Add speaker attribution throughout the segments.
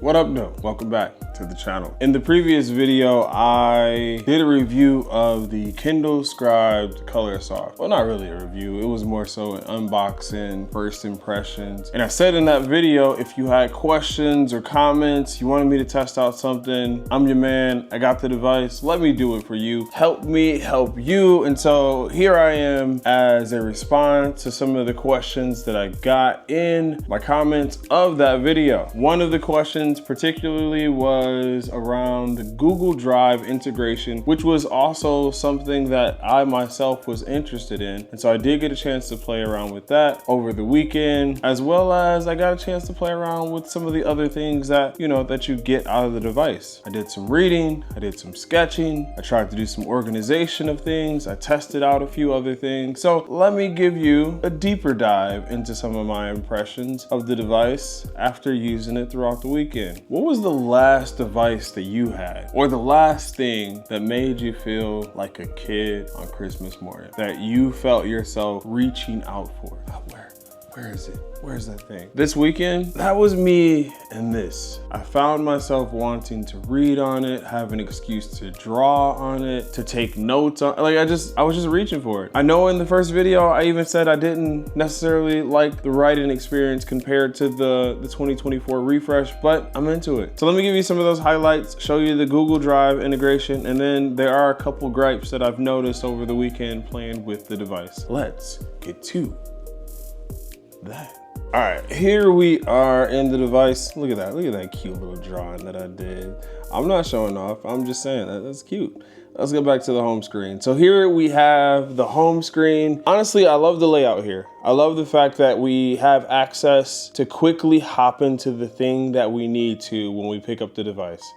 Speaker 1: What up though? Welcome back to the channel. In the previous video, I did a review of the Kindle Scribe ColorSoft. Well, not really a review. It was more so an unboxing, first impressions. And I said in that video, if you had questions or comments, you wanted me to test out something, I'm your man. I got the device. Let me do it for you. Help me help you. And so here I am as a response to some of the questions that I got in my comments of that video. One of the questions particularly was around the Google Drive integration, which was also something that I myself was interested in. And so I did get a chance to play around with that over the weekend, as well as I got a chance to play around with some of the other things that, that you get out of the device. I did some reading, I did some sketching, I tried to do some organization of things, I tested out a few other things. So let me give you a deeper dive into some of my impressions of the device after using it throughout the weekend. What was the last device that you had, or the last thing that made you feel like a kid on Christmas morning, that you felt yourself reaching out for? Where is it? Where's that thing? This weekend, that was me and this. I found myself wanting to read on it, have an excuse to draw on it, to take notes on, I was just reaching for it. I know in the first video, I even said I didn't necessarily like the writing experience compared to the 2024 refresh, but I'm into it. So let me give you some of those highlights, show you the Google Drive integration, and then there are a couple gripes that I've noticed over the weekend playing with the device. Let's get to that. All right, here we are in the device. Look at that cute little drawing that I did. I'm not showing off, I'm just saying that's cute. Let's go back to the home screen. So here we have the home screen. Honestly, I love the layout here. I love the fact that we have access to quickly hop into the thing that we need to when we pick up the device.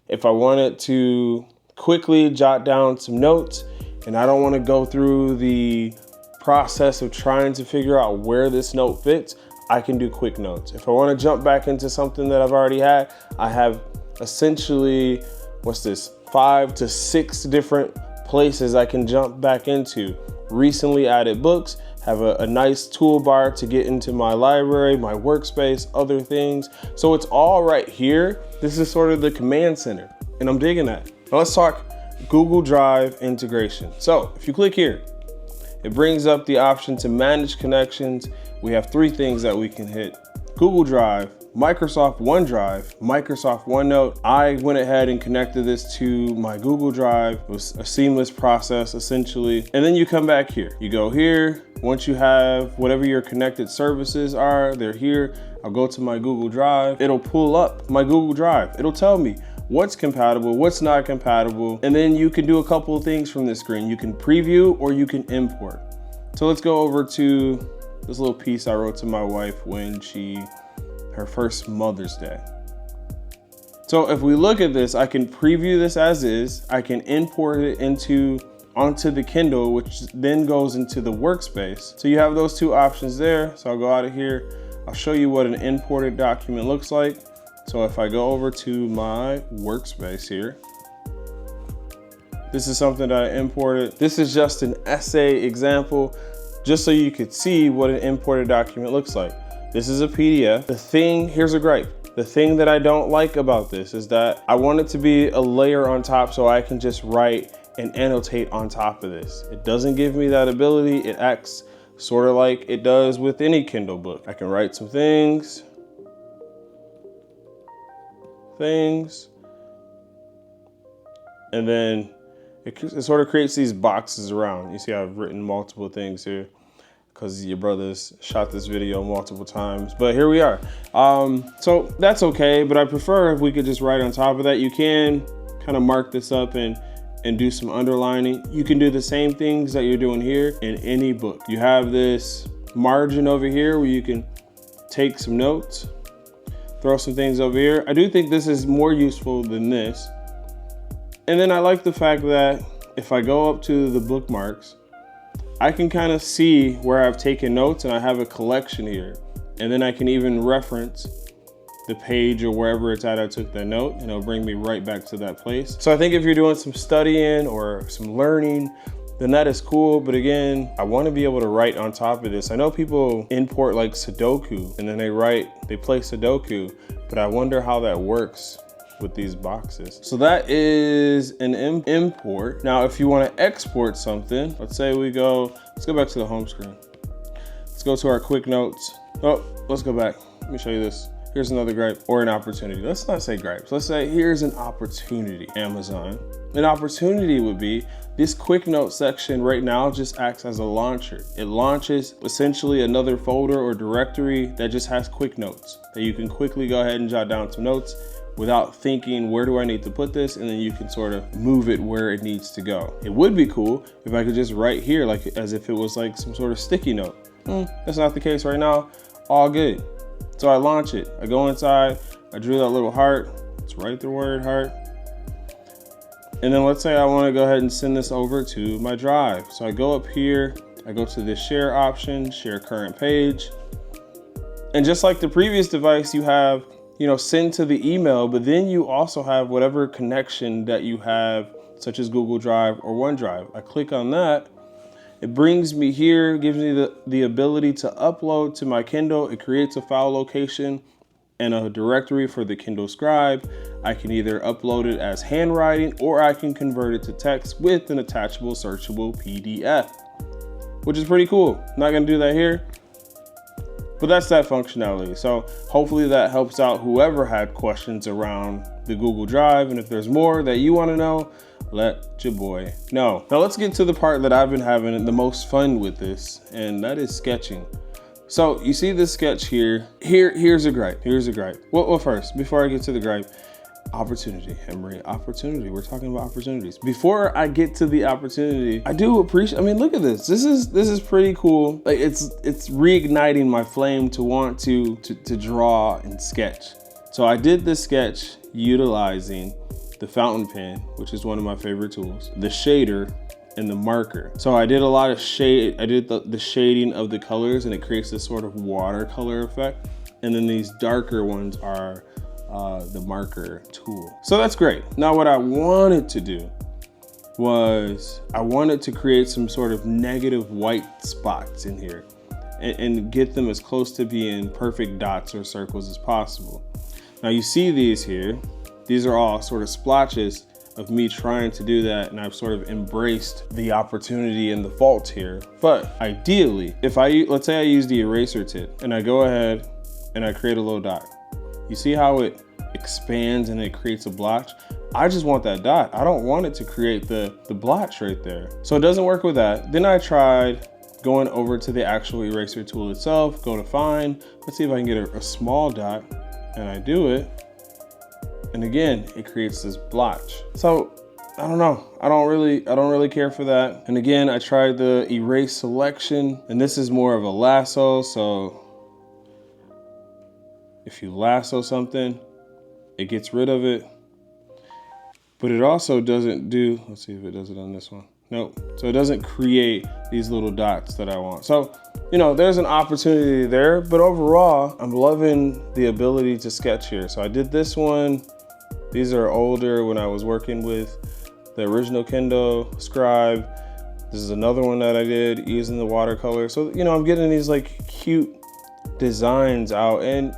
Speaker 1: If I wanted to quickly jot down some notes and I don't want to go through the process of trying to figure out where this note fits, I can do quick notes. If I want to jump back into something that I've already had, I have essentially, 5 to 6 different places I can jump back into. Recently added books, have a nice toolbar to get into my library, my workspace, other things. So it's all right here. This is sort of the command center, and I'm digging that. Now let's talk Google Drive integration. So if you click here, it brings up the option to manage connections. We have 3 things that we can hit: Google Drive, Microsoft OneDrive, Microsoft OneNote. I went ahead and connected this to my Google Drive. It was a seamless process essentially. And then you come back here. You go here. Once you have whatever your connected services are, they're here. I'll go to my Google Drive. It'll pull up my Google Drive. It'll tell me what's compatible, what's not compatible. And then you can do a couple of things from this screen. You can preview or you can import. So let's go over to this little piece I wrote to my wife when her first Mother's Day. So if we look at this, I can preview this as is. I can import it onto the Kindle, which then goes into the workspace. So you have those 2 options there. So I'll go out of here. I'll show you what an imported document looks like. So if I go over to my workspace here, this is something that I imported. This is just an essay example, just so you could see what an imported document looks like. This is a PDF. Here's a gripe. The thing that I don't like about this is that I want it to be a layer on top so I can just write and annotate on top of this. It doesn't give me that ability. It acts sort of like it does with any Kindle book. I can write some things, and then it sort of creates these boxes around. You see I've written multiple things here because your brothers shot this video multiple times, but here we are. So that's okay, but I prefer if we could just write on top of that. You can kind of mark this up and do some underlining. You can do the same things that you're doing here in any book. You have this margin over here where you can take some notes, throw some things over here. I do think this is more useful than this. And then I like the fact that if I go up to the bookmarks, I can kind of see where I've taken notes, and I have a collection here. And then I can even reference the page or wherever it's at I took that note, and it'll bring me right back to that place. So I think if you're doing some studying or some learning, then that is cool. But again, I want to be able to write on top of this. I know people import like Sudoku and then they play Sudoku, but I wonder how that works with these boxes. So that is an import. Now, if you want to export something, let's say let's go back to the home screen. Let's go to our quick notes. Oh, let's go back. Let me show you this. Here's another gripe or an opportunity. Let's not say gripes. Let's say here's an opportunity, Amazon. An opportunity would be this quick note section right now just acts as a launcher. It launches essentially another folder or directory that just has quick notes that you can quickly go ahead and jot down some notes without thinking, where do I need to put this? And then you can sort of move it where it needs to go. It would be cool if I could just write here like as if it was like some sort of sticky note. That's not the case right now. All good. So I launch it. I go inside, I drew that little heart. Let's write the word heart. And then let's say I want to go ahead and send this over to my drive. So I go up here, I go to the share option, share current page. And just like the previous device, you have, send to the email, but then you also have whatever connection that you have, such as Google Drive or OneDrive. I click on that. It brings me here, gives me the ability to upload to my Kindle. It creates a file location and a directory for the Kindle Scribe. I can either upload it as handwriting or I can convert it to text with an attachable searchable PDF, which is pretty cool. Not gonna do that here, but that's that functionality. So hopefully that helps out whoever had questions around the Google Drive. And if there's more that you wanna know, let your boy know. Now let's get to the part that I've been having the most fun with this, and that is sketching. So you see this sketch here. Here's a gripe. Well, first, before I get to the gripe, opportunity, Emery, opportunity. We're talking about opportunities. Before I get to the opportunity, I do appreciate, look at this. This is pretty cool. Like it's reigniting my flame to want to draw and sketch. So I did this sketch utilizing the fountain pen, which is one of my favorite tools, the shader, and the marker. So I did a lot of shade. I did the shading of the colors, and it creates this sort of watercolor effect. And then these darker ones are the marker tool. So that's great. Now what I wanted to do was I wanted to create some sort of negative white spots in here and get them as close to being perfect dots or circles as possible. Now you see these here. These are all sort of splotches of me trying to do that, and I've sort of embraced the opportunity and the fault here. But ideally, let's say I use the eraser tip and I go ahead and I create a little dot. You see how it expands and it creates a blotch? I just want that dot. I don't want it to create the blotch right there. So it doesn't work with that. Then I tried going over to the actual eraser tool itself, go to find, let's see if I can get a small dot, and I do it. And again, it creates this blotch. So I don't know. I don't really care for that. And again, I tried the erase selection, and this is more of a lasso. So if you lasso something, it gets rid of it. But it also doesn't do, let's see if it does it on this one. Nope. So it doesn't create these little dots that I want. So, there's an opportunity there, but overall, I'm loving the ability to sketch here. So I did this one. These are older when I was working with the original Kindle Scribe. This is another one that I did using the watercolor. So, I'm getting these like cute designs out, and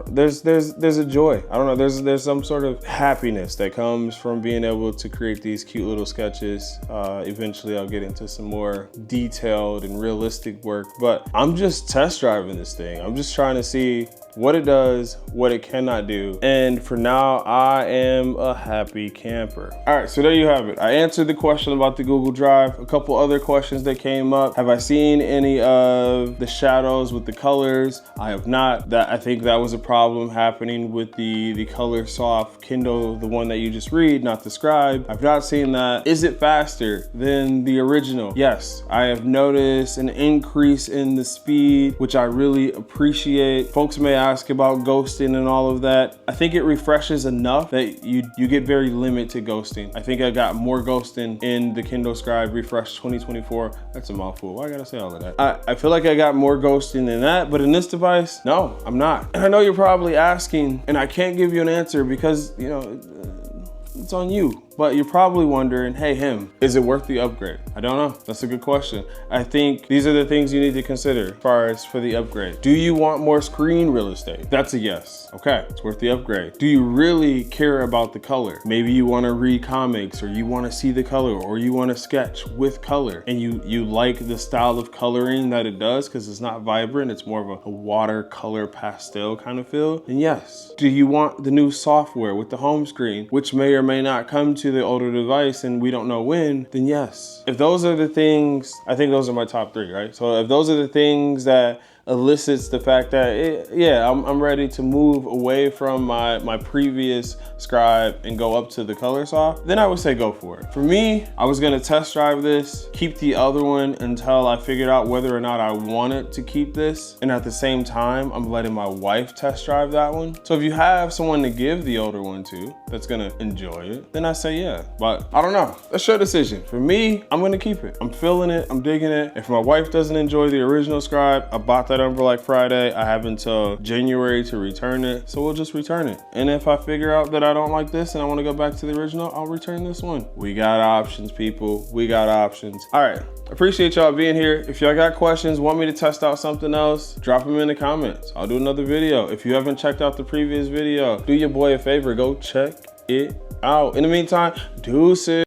Speaker 1: there's a joy. I don't know, there's some sort of happiness that comes from being able to create these cute little sketches. Eventually I'll get into some more detailed and realistic work, but I'm just test driving this thing. I'm just trying to see what it does, what it cannot do. And for now, I am a happy camper. All right, so there you have it. I answered the question about the Google Drive. A couple other questions that came up. Have I seen any of the shadows with the colors? I have not. I think that was a problem happening with the ColorSoft Kindle, the one that you just read, not the Scribe. I've not seen that. Is it faster than the original? Yes, I have noticed an increase in the speed, which I really appreciate. Folks may ask about ghosting and all of that. I think it refreshes enough that you get very limited ghosting. I think I got more ghosting in the Kindle Scribe Refresh 2024. That's a mouthful. Why I gotta say all of that? I feel like I got more ghosting than that, but in this device, no, I'm not. And I know you're probably asking, and I can't give you an answer because, it's on you. But you're probably wondering, hey, is it worth the upgrade? I don't know. That's a good question. I think these are the things you need to consider as far as for the upgrade. Do you want more screen real estate? That's a yes. Okay, it's worth the upgrade. Do you really care about the color? Maybe you want to read comics, or you want to see the color, or you want to sketch with color, and you like the style of coloring that it does because it's not vibrant, it's more of a watercolor pastel kind of feel. And yes. Do you want the new software with the home screen, which may or may not come to the older device and we don't know when? Then yes. If those are the things, I think those are my top 3, right? So if those are the things that elicits the fact that, I'm ready to move away from my previous Scribe and go up to the ColorSoft, then I would say go for it. For me, I was gonna test drive this, keep the other one until I figured out whether or not I wanted to keep this. And at the same time, I'm letting my wife test drive that one. So if you have someone to give the older one to that's gonna enjoy it, then I say yeah. But I don't know, that's your decision. For me, I'm gonna keep it. I'm feeling it, I'm digging it. If my wife doesn't enjoy the original Scribe, I bought that on for like Friday. I have until January to return it, so we'll just return it. And if I figure out that I don't like this and I want to go back to the original, I'll return this one. We got options, people. We got options. All right, appreciate y'all being here. If y'all got questions, want me to test out something else, drop them in the comments. I'll do another video. If you haven't checked out the previous video, do your boy a favor, go check it out. In the meantime, deuces.